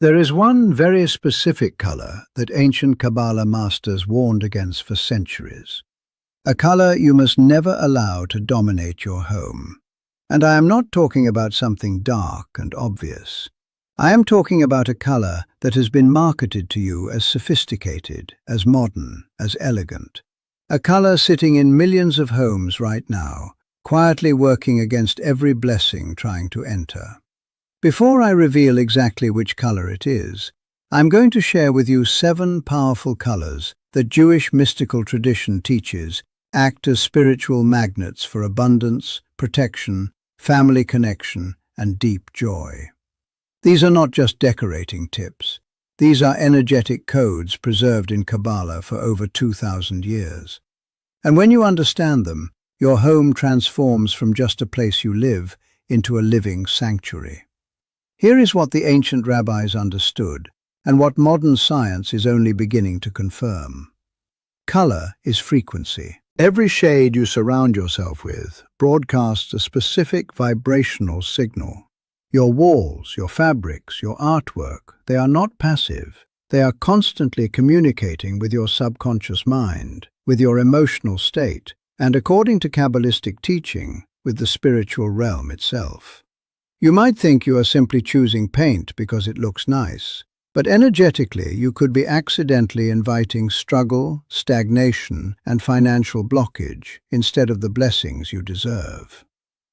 There is one very specific color that ancient Kabbalah masters warned against for centuries. A color you must never allow to dominate your home. And I am not talking about something dark and obvious. I am talking about a color that has been marketed to you as sophisticated, as modern, as elegant. A color sitting in millions of homes right now, quietly working against every blessing trying to enter. Before I reveal exactly which color it is, I'm going to share with you 7 powerful colors that Jewish mystical tradition teaches act as spiritual magnets for abundance, protection, family connection, and deep joy. These are not just decorating tips. These are energetic codes preserved in Kabbalah for over 2,000 years. And when you understand them, your home transforms from just a place you live into a living sanctuary. Here is what the ancient rabbis understood, and what modern science is only beginning to confirm. Color is frequency. Every shade you surround yourself with broadcasts a specific vibrational signal. Your walls, your fabrics, your artwork, they are not passive. They are constantly communicating with your subconscious mind, with your emotional state, and according to Kabbalistic teaching, with the spiritual realm itself. You might think you are simply choosing paint because it looks nice, but energetically you could be accidentally inviting struggle, stagnation, and financial blockage instead of the blessings you deserve.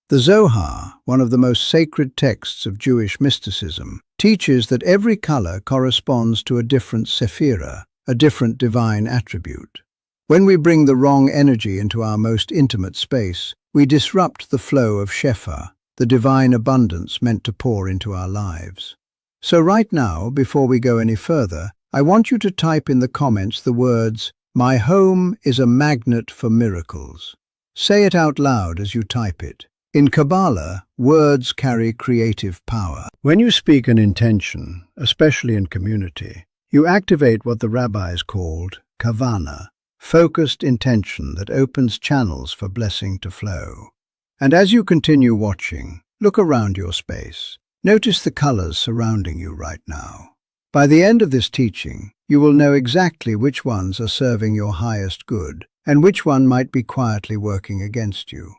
The Zohar, one of the most sacred texts of Jewish mysticism, teaches that every color corresponds to a different sephira, a different divine attribute. When we bring the wrong energy into our most intimate space, we disrupt the flow of Shefa, the divine abundance meant to pour into our lives. So right now, before we go any further, I want you to type in the comments the words, "My home is a magnet for miracles." Say it out loud as you type it. In Kabbalah, words carry creative power. When you speak an intention, especially in community, you activate what the rabbis called kavana, focused intention that opens channels for blessing to flow. And as you continue watching, look around your space. Notice the colors surrounding you right now. By the end of this teaching, you will know exactly which ones are serving your highest good, and which one might be quietly working against you.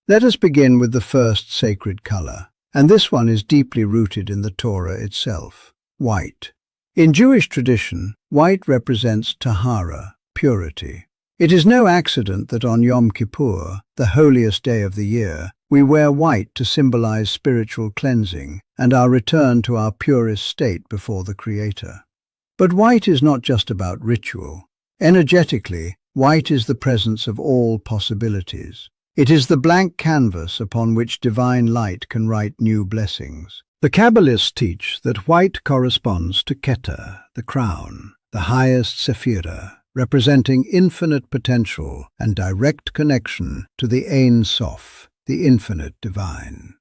Let us begin with the first sacred color, and this one is deeply rooted in the Torah itself, white. In Jewish tradition, white represents tahara, purity. It is no accident that on Yom Kippur, the holiest day of the year, we wear white to symbolize spiritual cleansing and our return to our purest state before the Creator. But white is not just about ritual. Energetically, white is the presence of all possibilities. It is the blank canvas upon which divine light can write new blessings. The Kabbalists teach that white corresponds to Keter, the crown, the highest sephira, representing infinite potential and direct connection to the Ein Sof, the infinite divine.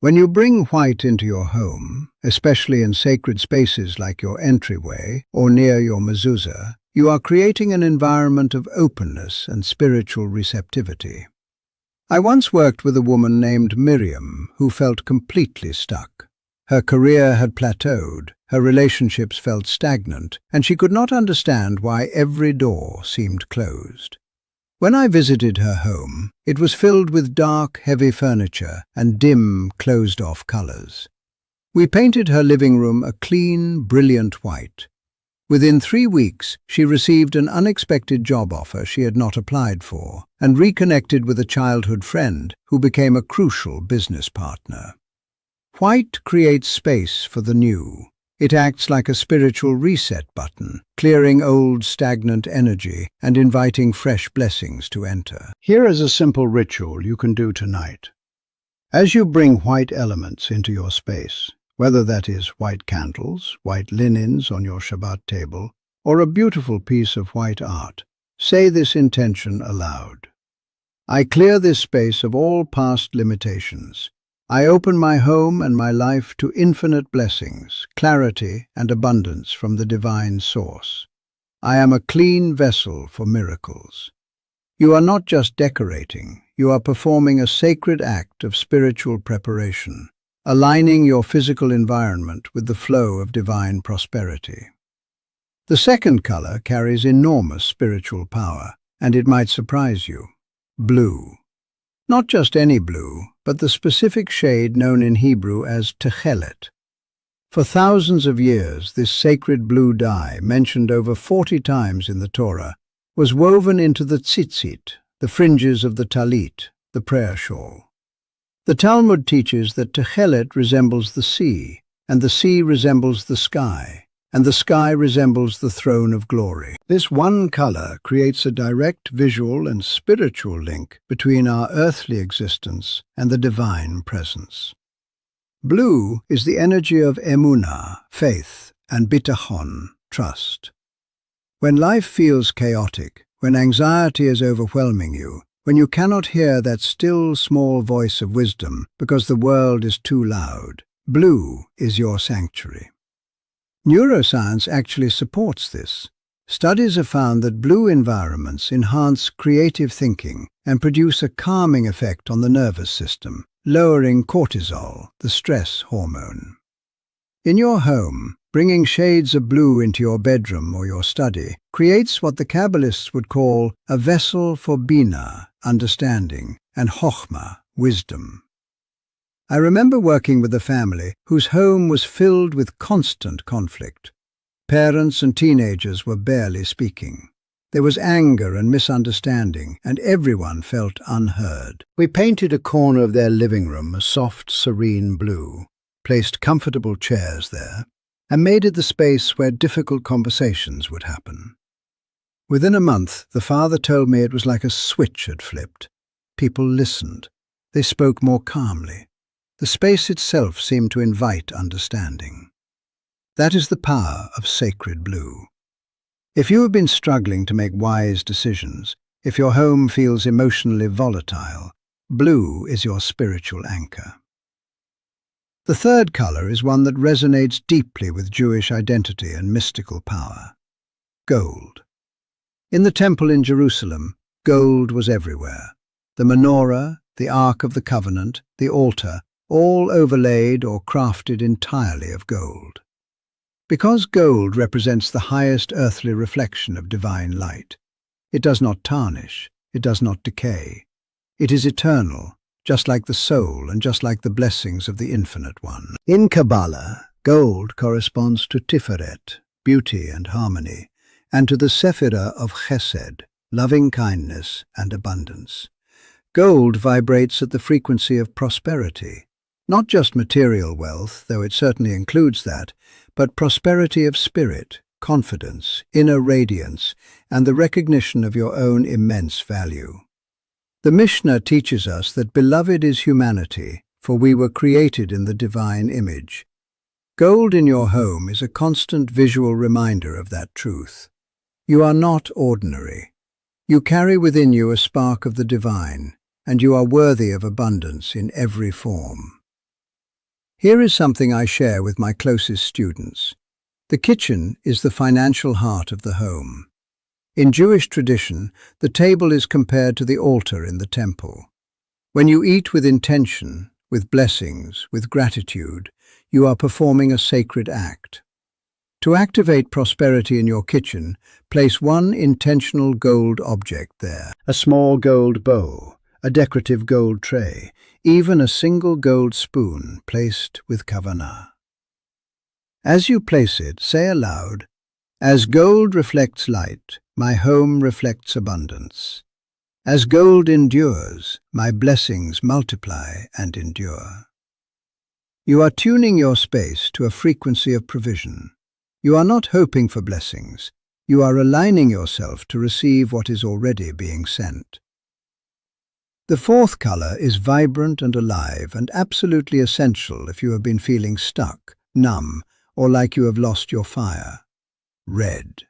When you bring white into your home, especially in sacred spaces like your entryway or near your mezuzah, you are creating an environment of openness and spiritual receptivity. I once worked with a woman named Miriam who felt completely stuck. Her career had plateaued, her relationships felt stagnant, and she could not understand why every door seemed closed. When I visited her home, it was filled with dark, heavy furniture and dim, closed-off colors. We painted her living room a clean, brilliant white. Within 3 weeks, she received an unexpected job offer she had not applied for, and reconnected with a childhood friend who became a crucial business partner. White creates space for the new. It acts like a spiritual reset button, clearing old, stagnant energy and inviting fresh blessings to enter. Here is a simple ritual you can do tonight. As you bring white elements into your space, whether that is white candles, white linens on your Shabbat table, or a beautiful piece of white art, say this intention aloud. I clear this space of all past limitations. I open my home and my life to infinite blessings, clarity, and abundance from the divine source. I am a clean vessel for miracles. You are not just decorating, you are performing a sacred act of spiritual preparation, aligning your physical environment with the flow of divine prosperity. The second color carries enormous spiritual power, and it might surprise you. Blue. Not just any blue, but the specific shade known in Hebrew as techelet. For thousands of years, this sacred blue dye, mentioned over 40 times in the Torah, was woven into the tzitzit, the fringes of the talit, the prayer shawl. The Talmud teaches that techelet resembles the sea, and the sea resembles the sky, and the sky resembles the throne of glory. This one color creates a direct visual and spiritual link between our earthly existence and the divine presence. Blue is the energy of emunah, faith, and bitachon, trust. When life feels chaotic, when anxiety is overwhelming you, when you cannot hear that still small voice of wisdom because the world is too loud, blue is your sanctuary. Neuroscience actually supports this. Studies have found that blue environments enhance creative thinking and produce a calming effect on the nervous system, lowering cortisol, the stress hormone. In your home, bringing shades of blue into your bedroom or your study creates what the Kabbalists would call a vessel for bina, understanding, and chokhmah, wisdom. I remember working with a family whose home was filled with constant conflict. Parents and teenagers were barely speaking. There was anger and misunderstanding, and everyone felt unheard. We painted a corner of their living room a soft, serene blue, placed comfortable chairs there, and made it the space where difficult conversations would happen. Within a month, the father told me it was like a switch had flipped. People listened. They spoke more calmly. The space itself seemed to invite understanding. That is the power of sacred blue. If you have been struggling to make wise decisions, if your home feels emotionally volatile, blue is your spiritual anchor. The third color is one that resonates deeply with Jewish identity and mystical power: gold. In the temple in Jerusalem, gold was everywhere. The menorah, the Ark of the Covenant, the altar, all overlaid or crafted entirely of gold. Because gold represents the highest earthly reflection of divine light, it does not tarnish, it does not decay. It is eternal, just like the soul and just like the blessings of the Infinite One. In Kabbalah, gold corresponds to Tiferet, beauty and harmony, and to the Sephirah of Chesed, loving kindness and abundance. Gold vibrates at the frequency of prosperity, not just material wealth, though it certainly includes that, but prosperity of spirit, confidence, inner radiance, and the recognition of your own immense value. The Mishnah teaches us that beloved is humanity, for we were created in the divine image. Gold in your home is a constant visual reminder of that truth. You are not ordinary. You carry within you a spark of the divine, and you are worthy of abundance in every form. Here is something I share with my closest students. The kitchen is the financial heart of the home. In Jewish tradition, the table is compared to the altar in the temple. When you eat with intention, with blessings, with gratitude, you are performing a sacred act. To activate prosperity in your kitchen, place one intentional gold object there: a small gold bowl, a decorative gold tray, even a single gold spoon placed with kavanah. As you place it, say aloud, "As gold reflects light, my home reflects abundance. As gold endures, my blessings multiply and endure." You are tuning your space to a frequency of provision. You are not hoping for blessings. You are aligning yourself to receive what is already being sent. The fourth color is vibrant and alive and absolutely essential if you have been feeling stuck, numb, or like you have lost your fire: red.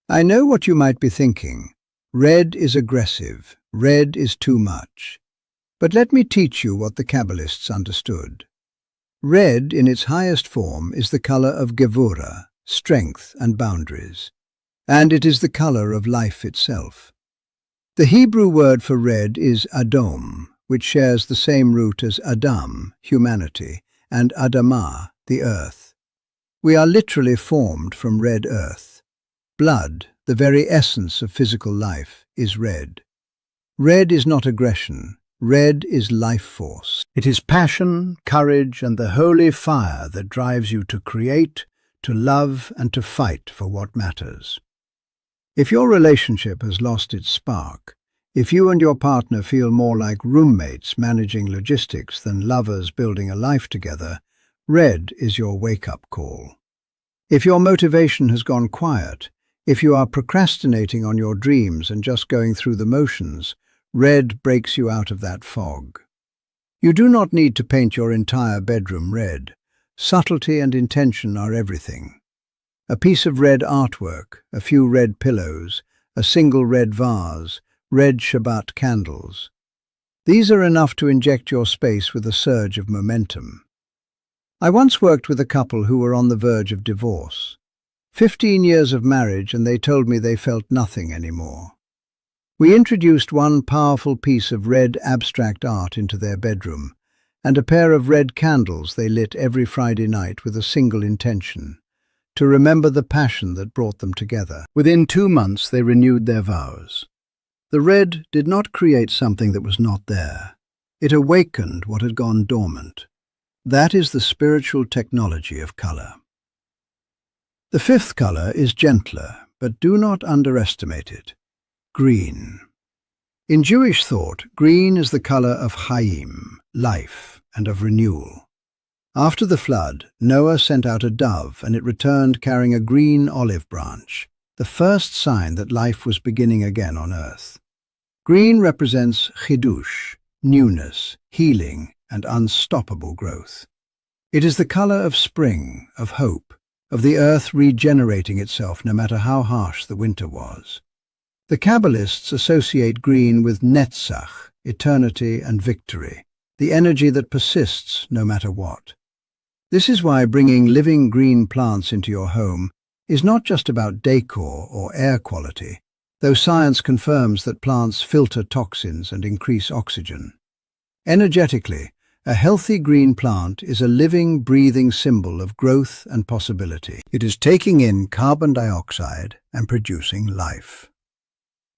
I know what you might be thinking. Red is aggressive. Red is too much. But let me teach you what the Kabbalists understood. Red, in its highest form, is the color of Gevurah, strength and boundaries. And it is the color of life itself. The Hebrew word for red is adom, which shares the same root as Adam, humanity, and Adamah, the earth. We are literally formed from red earth. Blood, the very essence of physical life, is red. Red is not aggression. Red is life force. It is passion, courage, and the holy fire that drives you to create, to love, and to fight for what matters. If your relationship has lost its spark, if you and your partner feel more like roommates managing logistics than lovers building a life together, red is your wake-up call. If your motivation has gone quiet, if you are procrastinating on your dreams and just going through the motions, red breaks you out of that fog. You do not need to paint your entire bedroom red. Subtlety and intention are everything. A piece of red artwork, a few red pillows, a single red vase, red Shabbat candles. These are enough to inject your space with a surge of momentum. I once worked with a couple who were on the verge of divorce. 15 years of marriage, and they told me they felt nothing anymore. We introduced one powerful piece of red abstract art into their bedroom, and a pair of red candles they lit every Friday night with a single intention: to remember the passion that brought them together. Within 2 months they renewed their vows. The red did not create something that was not there. It awakened what had gone dormant. That is the spiritual technology of color. The 5th color is gentler, but do not underestimate it: green. In Jewish thought, green is the color of Chaim, life, and of renewal. After the flood, Noah sent out a dove, and it returned carrying a green olive branch, the first sign that life was beginning again on earth. Green represents chidush, newness, healing, and unstoppable growth. It is the color of spring, of hope, of the earth regenerating itself no matter how harsh the winter was. The Kabbalists associate green with Netzach, eternity and victory, the energy that persists no matter what. This is why bringing living green plants into your home is not just about decor or air quality, though science confirms that plants filter toxins and increase oxygen. Energetically, a healthy green plant is a living, breathing symbol of growth and possibility. It is taking in carbon dioxide and producing life.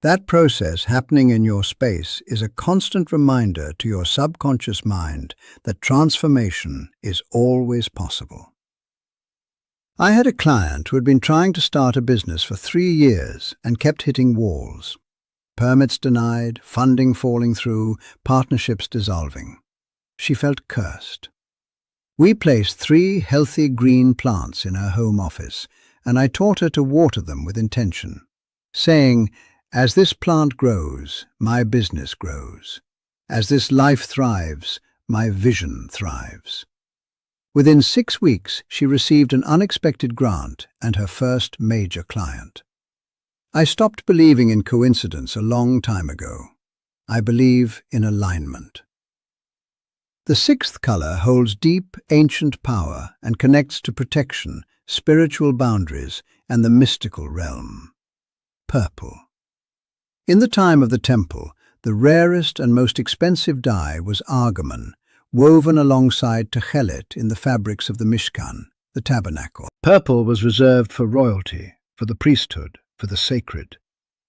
That process happening in your space is a constant reminder to your subconscious mind that transformation is always possible. I had a client who had been trying to start a business for 3 years and kept hitting walls. Permits denied, funding falling through, partnerships dissolving. She felt cursed. We placed 3 healthy green plants in her home office, and I taught her to water them with intention, saying, "As this plant grows, my business grows. As this life thrives, my vision thrives." Within 6 weeks, she received an unexpected grant and her first major client. I stopped believing in coincidence a long time ago. I believe in alignment. The 6th color holds deep, ancient power and connects to protection, spiritual boundaries, and the mystical realm. Purple. In the time of the temple, the rarest and most expensive dye was argamon, woven alongside techelet in the fabrics of the Mishkan, the tabernacle. Purple was reserved for royalty, for the priesthood, for the sacred.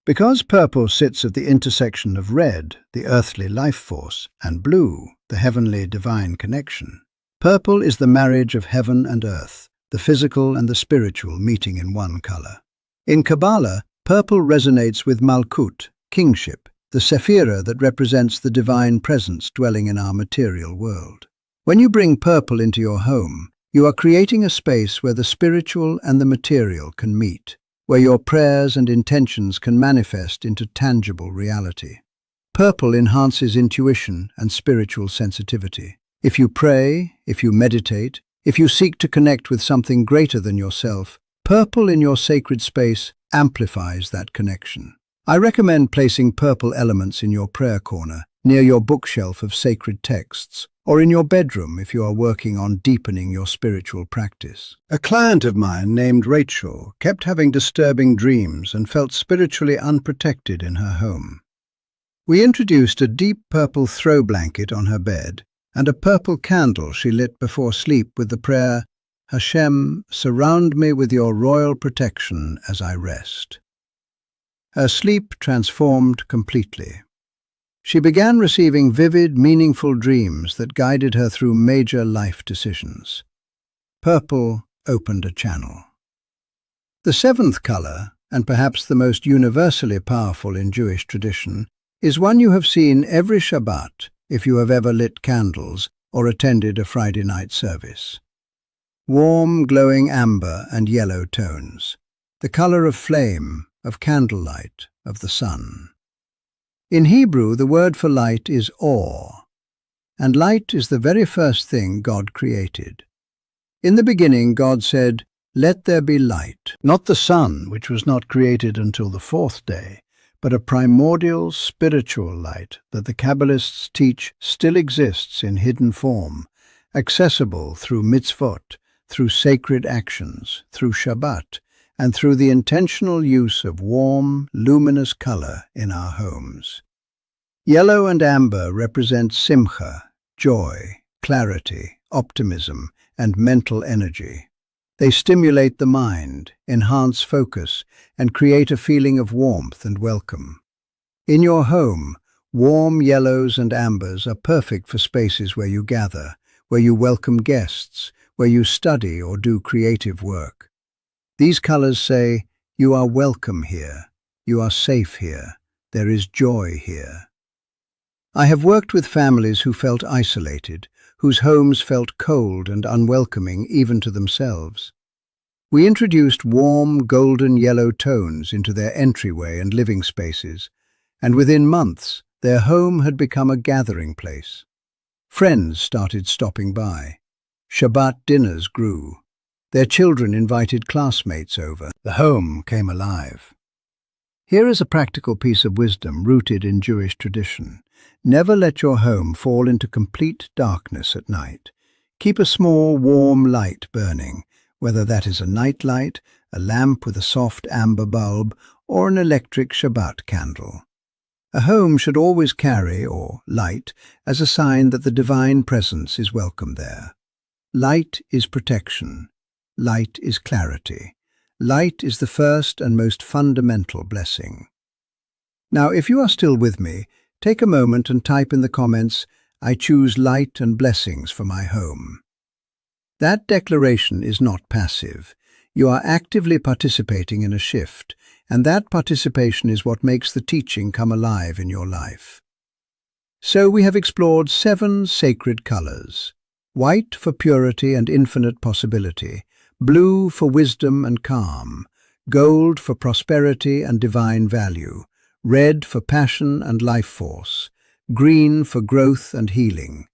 Because purple sits at the intersection of red, the earthly life force, and blue, the heavenly divine connection, purple is the marriage of heaven and earth, the physical and the spiritual meeting in one color. In Kabbalah, purple resonates with Malkut, kingship, the sephira that represents the divine presence dwelling in our material world. When you bring purple into your home, you are creating a space where the spiritual and the material can meet, where your prayers and intentions can manifest into tangible reality. Purple enhances intuition and spiritual sensitivity. If you pray, if you meditate, if you seek to connect with something greater than yourself, purple in your sacred space amplifies that connection. I recommend placing purple elements in your prayer corner, near your bookshelf of sacred texts, or in your bedroom if you are working on deepening your spiritual practice. A client of mine named Rachel kept having disturbing dreams and felt spiritually unprotected in her home. We introduced a deep purple throw blanket on her bed and a purple candle she lit before sleep with the prayer, "Hashem, surround me with your royal protection as I rest." Her sleep transformed completely. She began receiving vivid, meaningful dreams that guided her through major life decisions. Purple opened a channel. The seventh color, and perhaps the most universally powerful in Jewish tradition, is one you have seen every Shabbat if you have ever lit candles or attended a Friday night service. Warm, glowing amber and yellow tones, the color of flame, of candlelight, of the sun. In Hebrew, the word for light is or, and light is the very first thing God created. In the beginning, God said, "Let there be light," not the sun, which was not created until the fourth day, but a primordial spiritual light that the Kabbalists teach still exists in hidden form, accessible through mitzvot, through sacred actions, through Shabbat, and through the intentional use of warm, luminous color in our homes. Yellow and amber represent simcha, joy, clarity, optimism, and mental energy. They stimulate the mind, enhance focus, and create a feeling of warmth and welcome. In your home, warm yellows and ambers are perfect for spaces where you gather, where you welcome guests, where you study or do creative work. These colors say, "You are welcome here, you are safe here, there is joy here." I have worked with families who felt isolated, whose homes felt cold and unwelcoming even to themselves. We introduced warm, golden yellow tones into their entryway and living spaces, and within months, their home had become a gathering place. Friends started stopping by. Shabbat dinners grew. Their children invited classmates over. The home came alive. Here is a practical piece of wisdom rooted in Jewish tradition. Never let your home fall into complete darkness at night. Keep a small, warm light burning, whether that is a night light, a lamp with a soft amber bulb, or an electric Shabbat candle. A home should always carry, or light, as a sign that the divine presence is welcome there. Light is protection. Light is clarity. Light is the first and most fundamental blessing. Now, if you are still with me, take a moment and type in the comments, "I choose light and blessings for my home." That declaration is not passive. You are actively participating in a shift, and that participation is what makes the teaching come alive in your life. So we have explored 7 sacred colors. White for purity and infinite possibility, blue for wisdom and calm, gold for prosperity and divine value, red for passion and life force, green for growth and healing,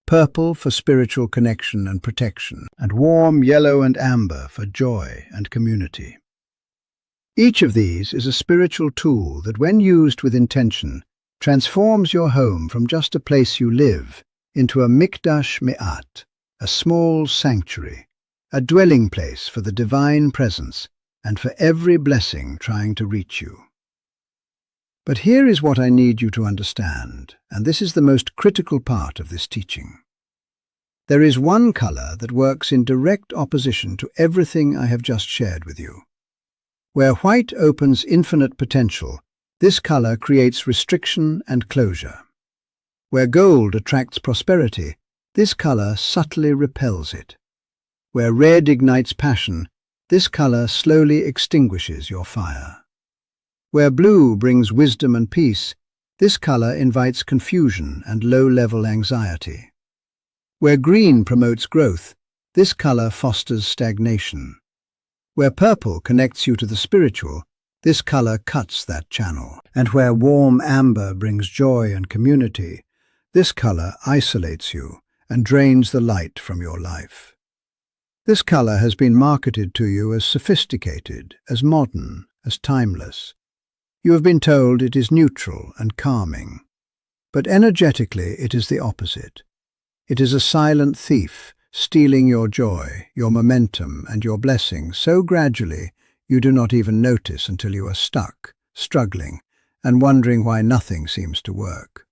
purple for spiritual connection and protection, and warm yellow and amber for joy and community. Each of these is a spiritual tool that, when used with intention, transforms your home from just a place you live into a mikdash me'at, a small sanctuary, a dwelling place for the divine presence and for every blessing trying to reach you. But here is what I need you to understand, and this is the most critical part of this teaching. There is one color that works in direct opposition to everything I have just shared with you. Where white opens infinite potential, this color creates restriction and closure. Where gold attracts prosperity, this color subtly repels it. Where red ignites passion, this color slowly extinguishes your fire. Where blue brings wisdom and peace, this color invites confusion and low-level anxiety. Where green promotes growth, this color fosters stagnation. Where purple connects you to the spiritual, this color cuts that channel. And where warm amber brings joy and community, this color isolates you and drains the light from your life. This color has been marketed to you as sophisticated, as modern, as timeless. You have been told it is neutral and calming. But energetically, it is the opposite. It is a silent thief, stealing your joy, your momentum, and your blessing so gradually you do not even notice until you are stuck, struggling, and wondering why nothing seems to work.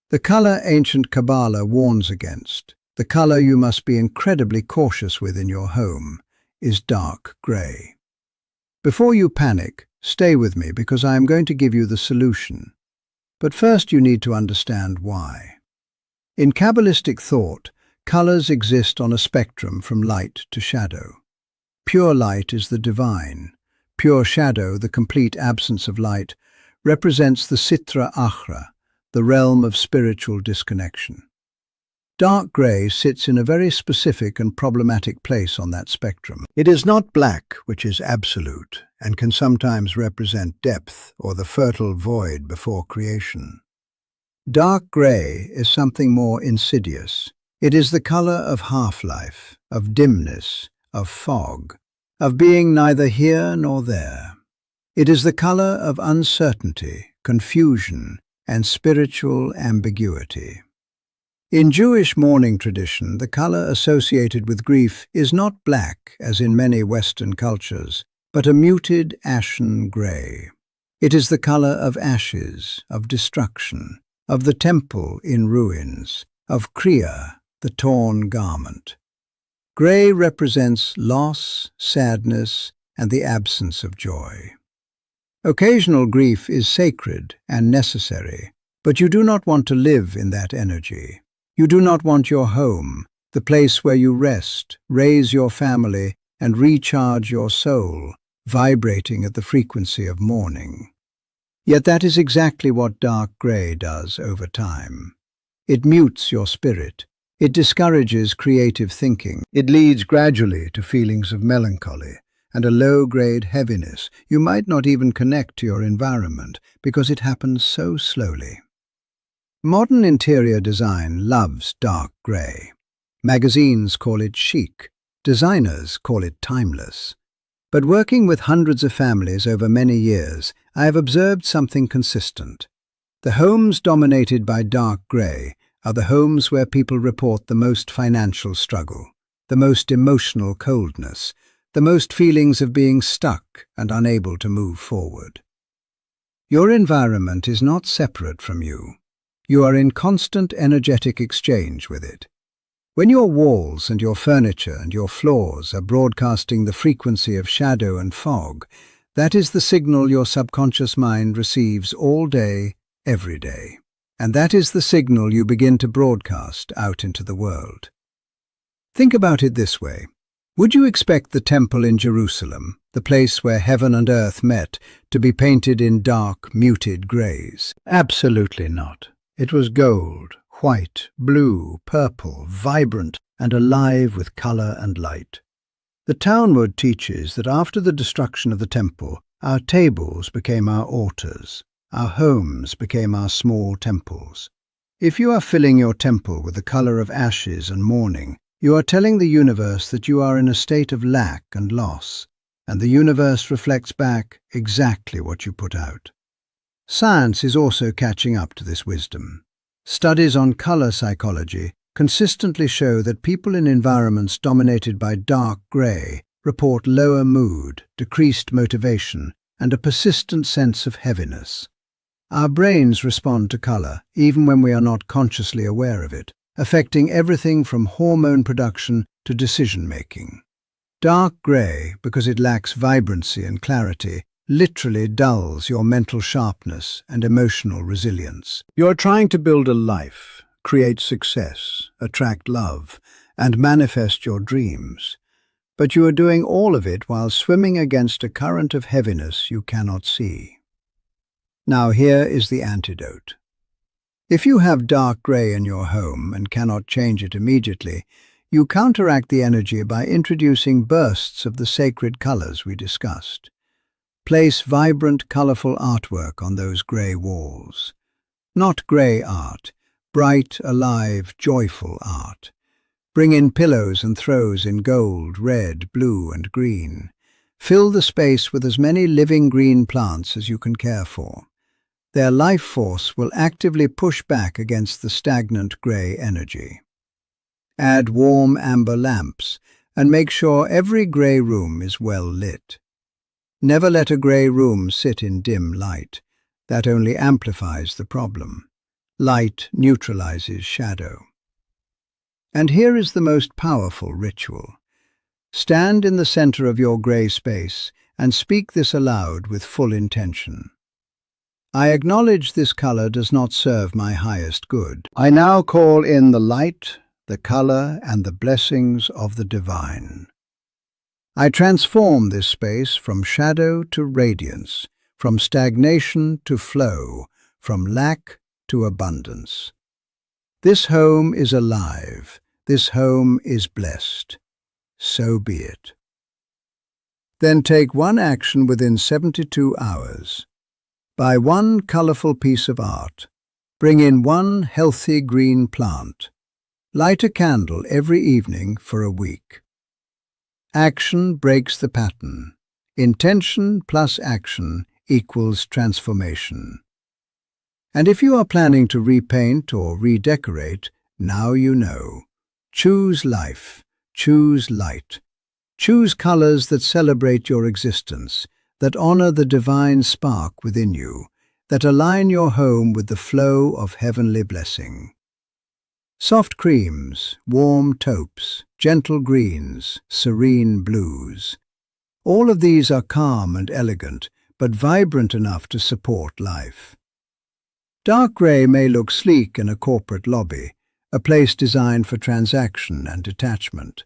The color ancient Kabbalah warns against, the color you must be incredibly cautious with in your home, is dark gray. Before you panic, stay with me because I am going to give you the solution. But first you need to understand why. In Kabbalistic thought, colors exist on a spectrum from light to shadow. Pure light is the divine. Pure shadow, the complete absence of light, represents the Sitra Achra, the realm of spiritual disconnection. Dark grey sits in a very specific and problematic place on that spectrum. It is not black, which is absolute, and can sometimes represent depth or the fertile void before creation. Dark grey is something more insidious. It is the color of half-life, of dimness, of fog, of being neither here nor there. It is the color of uncertainty, confusion, and spiritual ambiguity. In Jewish mourning tradition, the color associated with grief is not black, as in many Western cultures, but a muted ashen gray. It is the color of ashes, of destruction, of the temple in ruins, of Kriya, the torn garment. Gray represents loss, sadness, and the absence of joy. Occasional grief is sacred and necessary, but you do not want to live in that energy. You do not want your home, the place where you rest, raise your family, and recharge your soul, vibrating at the frequency of mourning. Yet that is exactly what dark grey does over time. It mutes your spirit. It discourages creative thinking. It leads gradually to feelings of melancholy and a low-grade heaviness. You might not even connect to your environment because it happens so slowly. Modern interior design loves dark grey. Magazines call it chic. Designers call it timeless. But working with hundreds of families over many years, I have observed something consistent. The homes dominated by dark grey are the homes where people report the most financial struggle, the most emotional coldness, the most feelings of being stuck and unable to move forward. Your environment is not separate from you. You are in constant energetic exchange with it. When your walls and your furniture and your floors are broadcasting the frequency of shadow and fog, that is the signal your subconscious mind receives all day, every day. And that is the signal you begin to broadcast out into the world. Think about it this way. Would you expect the temple in Jerusalem, the place where heaven and earth met, to be painted in dark, muted greys? Absolutely not. It was gold, white, blue, purple, vibrant, and alive with color and light. The Talmud teaches that after the destruction of the temple, our tables became our altars. Our homes became our small temples. If you are filling your temple with the color of ashes and mourning, you are telling the universe that you are in a state of lack and loss, and the universe reflects back exactly what you put out. Science is also catching up to this wisdom. Studies on color psychology consistently show that people in environments dominated by dark gray report lower mood, decreased motivation, and a persistent sense of heaviness. Our brains respond to color, even when we are not consciously aware of it, affecting everything from hormone production to decision-making. Dark gray, because it lacks vibrancy and clarity, literally dulls your mental sharpness and emotional resilience. You are trying to build a life, create success, attract love, and manifest your dreams. But you are doing all of it while swimming against a current of heaviness you cannot see. Now here is the antidote. If you have dark grey in your home and cannot change it immediately, you counteract the energy by introducing bursts of the sacred colors we discussed. Place vibrant, colorful artwork on those grey walls. Not grey art, bright, alive, joyful art. Bring in pillows and throws in gold, red, blue, and green. Fill the space with as many living green plants as you can care for. Their life force will actively push back against the stagnant grey energy. Add warm amber lamps and make sure every grey room is well lit. Never let a grey room sit in dim light. That only amplifies the problem. Light neutralizes shadow. And here is the most powerful ritual. Stand in the center of your gray space and speak this aloud with full intention. I acknowledge this color does not serve my highest good. I now call in the light, the color, and the blessings of the divine. I transform this space from shadow to radiance, from stagnation to flow, from lack to abundance. This home is alive. This home is blessed. So be it. Then take one action within 72 hours. Buy one colorful piece of art. Bring in one healthy green plant. Light a candle every evening for a week. Action breaks the pattern. Intention plus action equals transformation. And if you are planning to repaint or redecorate, now you know. Choose life. Choose light. Choose colors that celebrate your existence, that honor the divine spark within you, that align your home with the flow of heavenly blessing. Soft creams, warm taupes, gentle greens, serene blues. All of these are calm and elegant, but vibrant enough to support life. Dark gray may look sleek in a corporate lobby, a place designed for transaction and detachment.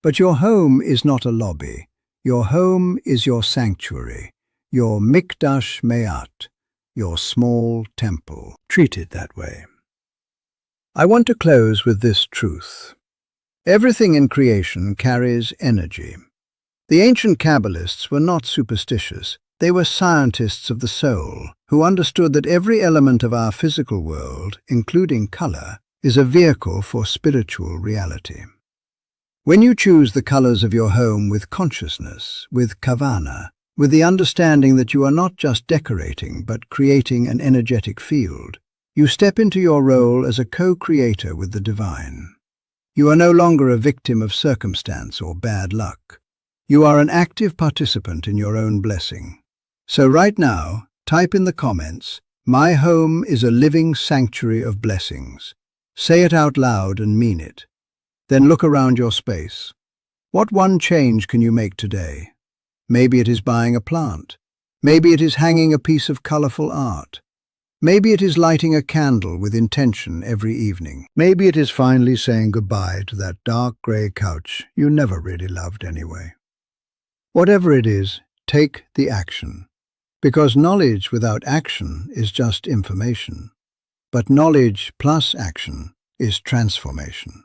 But your home is not a lobby. Your home is your sanctuary, your mikdash me'at, your small temple. Treat it that way. I want to close with this truth. Everything in creation carries energy. The ancient Kabbalists were not superstitious. They were scientists of the soul, who understood that every element of our physical world, including color, is a vehicle for spiritual reality. When you choose the colors of your home with consciousness, with kavana, with the understanding that you are not just decorating but creating an energetic field, you step into your role as a co-creator with the divine. You are no longer a victim of circumstance or bad luck. You are an active participant in your own blessing. So right now, type in the comments, "My home is a living sanctuary of blessings." Say it out loud and mean it. Then look around your space. What one change can you make today? Maybe it is buying a plant. Maybe it is hanging a piece of colorful art. Maybe it is lighting a candle with intention every evening. Maybe it is finally saying goodbye to that dark gray couch you never really loved anyway. Whatever it is, take the action. Because knowledge without action is just information. But knowledge plus action is transformation.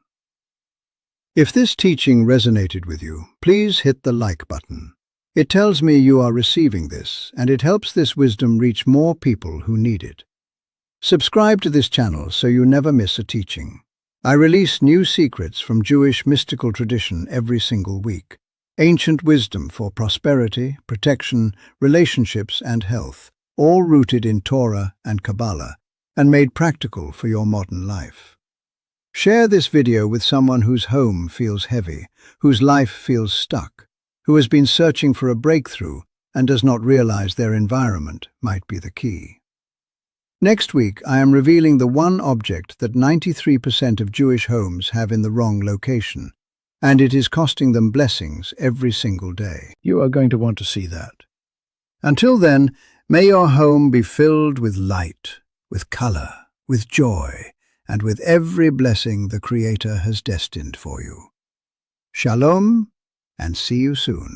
If this teaching resonated with you, please hit the like button. It tells me you are receiving this, and it helps this wisdom reach more people who need it. Subscribe to this channel so you never miss a teaching. I release new secrets from Jewish mystical tradition every single week. Ancient wisdom for prosperity, protection, relationships, and health, all rooted in Torah and Kabbalah, and made practical for your modern life. Share this video with someone whose home feels heavy, whose life feels stuck, who has been searching for a breakthrough and does not realize their environment might be the key. Next week, I am revealing the one object that 93% of Jewish homes have in the wrong location, and it is costing them blessings every single day. You are going to want to see that. Until then, may your home be filled with light, with color, with joy, and with every blessing the Creator has destined for you. Shalom, and see you soon.